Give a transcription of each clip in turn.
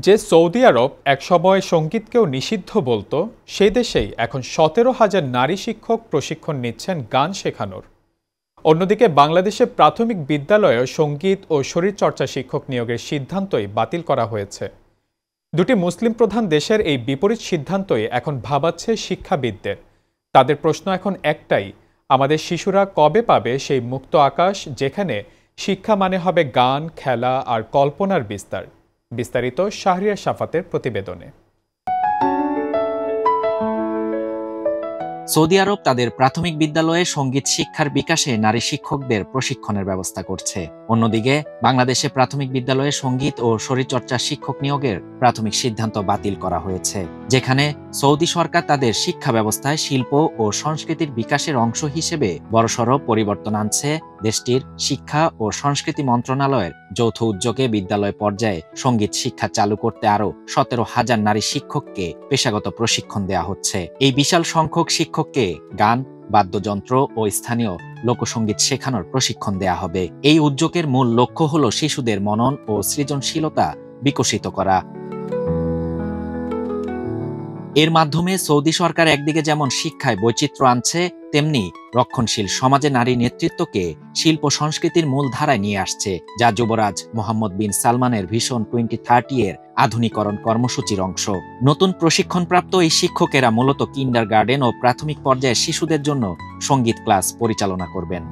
যে সৌদি আরব একসময় সঙ্গীতকেও নিষিদ্ধ বলতো, সেই দেশেই এখন ১৭,০০০ নারী শিক্ষক প্রশিক্ষণ নিচ্ছেন গান শেখানোর। অন্যদিকে বাংলাদেশে প্রাথমিক বিদ্যালয়ে সঙ্গীত ও শরীরচর্চা শিক্ষক নিয়োগের সিদ্ধান্তই বাতিল করা হয়েছে। দুটি মুসলিম প্রধান দেশের এই বিপরীত সিদ্ধান্তই এখন ভাবাচ্ছে শিক্ষাবিদদের। তাদের প্রশ্ন এখন একটাই, আমাদের শিশুরা কবে পাবে সেই মুক্ত আকাশ, যেখানে শিক্ষা মানে হবে গান, খেলা আর কল্পনার বিস্তার। বিস্তারিত শাহরিয়ার শাফাতের প্রতিবেদনে। সৌদি আরব তাদের প্রাথমিক বিদ্যালয়ে সঙ্গীত শিক্ষার বিকাশে নারী শিক্ষকদের প্রশিক্ষণের ব্যবস্থা করছে। অন্যদিকে বাংলাদেশে প্রাথমিক বিদ্যালয়ে সঙ্গীত ও শরীরচর্চা শিক্ষক নিয়োগের প্রাথমিক সিদ্ধান্ত বাতিল করা হয়েছে, যেখানে সৌদি সরকার তাদের শিক্ষা ব্যবস্থায় শিল্প ও সংস্কৃতির বিকাশের অংশ হিসেবে বড়সড় পরিবর্তন আনছে। দেশটির শিক্ষা ও সংস্কৃতি মন্ত্রণালয়ের যৌথ উদ্যোগে বিদ্যালয় পর্যায়ে সঙ্গীত শিক্ষা চালু করতে আরও ১৭,০০০ নারী শিক্ষককে পেশাগত প্রশিক্ষণ দেওয়া হচ্ছে। এই বিশাল সংখ্যক শিক্ষককে গান, বাদ্যযন্ত্র ও স্থানীয় লোকসঙ্গীত শেখানোর প্রশিক্ষণ দেয়া হবে। এই উদ্যোগের মূল লক্ষ্য হল শিশুদের মনন ও সৃজনশীলতা বিকশিত করা। এর মাধ্যমে সৌদি সরকার একদিকে যেমন শিক্ষায় বৈচিত্র্য আনছে, তেমনি রক্ষণশীল সমাজে নারী নেতৃত্বকে শিল্প সংস্কৃতির মূল ধারায় নিয়ে আসছে, যা যুবরাজ মোহাম্মদ বিন সালমানের ভিশন 2030 এর আধুনিকরণ কর্মসূচির অংশ। নতুন প্রশিক্ষণপ্রাপ্ত এই শিক্ষকেরা মূলত কিন্ডারগার্টেন ও প্রাথমিক পর্যায়ে শিশুদের জন্য সঙ্গীত ক্লাস পরিচালনা করবেন।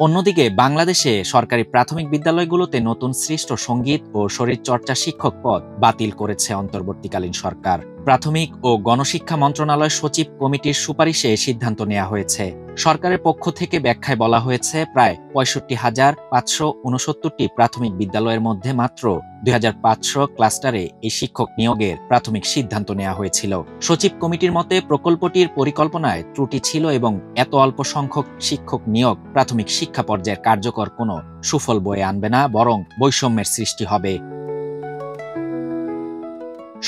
অন্যদিকে বাংলাদেশে সরকারি প্রাথমিক বিদ্যালয়গুলোতে নতুন সৃষ্ট সঙ্গীত ও শরীরচর্চা শিক্ষক পদ বাতিল করেছে অন্তর্বর্তীকালীন সরকার। প্রাথমিক ও গণশিক্ষা মন্ত্রণালয় সচিব কমিটির সুপারিশে সিদ্ধান্ত নেওয়া হয়েছে। সরকারের পক্ষ থেকে ব্যাখ্যায় বলা হয়েছে, প্রায় ৬৫,৫৬৯টি প্রাথমিক বিদ্যালয়ের মধ্যে মাত্র ২৫০০ ক্লাস্টারে এই শিক্ষক নিয়োগের প্রাথমিক সিদ্ধান্ত নেওয়া হয়েছিল। সচিব কমিটির মতে প্রকল্পটির পরিকল্পনায় ত্রুটি ছিল এবং এত অল্প সংখ্যক শিক্ষক নিয়োগ প্রাথমিক শিক্ষা পর্যায়ের কার্যকর কোনো সুফল বয়ে আনবে না, বরং বৈষম্যের সৃষ্টি হবে।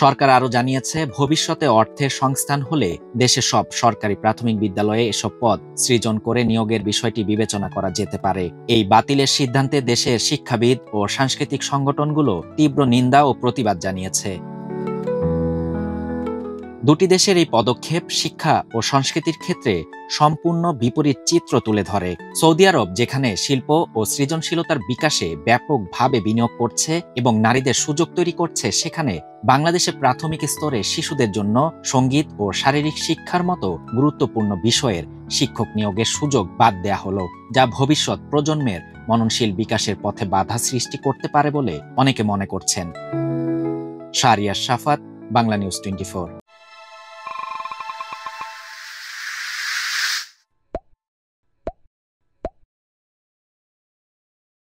সরকার আরও জানিয়েছে, ভবিষ্যতে অর্থের সংস্থান হলে দেশের সব সরকারি প্রাথমিক বিদ্যালয়ে এসব পদ সৃজন করে নিয়োগের বিষয়টি বিবেচনা করা যেতে পারে। এই বাতিলের সিদ্ধান্তে দেশের শিক্ষাবিদ ও সাংস্কৃতিক সংগঠনগুলো তীব্র নিন্দা ও প্রতিবাদ জানিয়েছে। দুটি দেশের এই পদক্ষেপ শিক্ষা ও সংস্কৃতির ক্ষেত্রে সম্পূর্ণ বিপরীত চিত্র তুলে ধরে। সৌদি আরব যেখানে শিল্প ও সৃজনশীলতার বিকাশে ব্যাপকভাবে বিনিয়োগ করছে এবং নারীদের সুযোগ তৈরি করছে, সেখানে বাংলাদেশে প্রাথমিক স্তরে শিশুদের জন্য সঙ্গীত ও শারীরিক শিক্ষার মতো গুরুত্বপূর্ণ বিষয়ের শিক্ষক নিয়োগের সুযোগ বাদ দেয়া হলো, যা ভবিষ্যৎ প্রজন্মের মননশীল বিকাশের পথে বাধা সৃষ্টি করতে পারে বলে অনেকে মনে করছেন। শাহরিয়ার শাফাত, বাংলা নিউজ 24।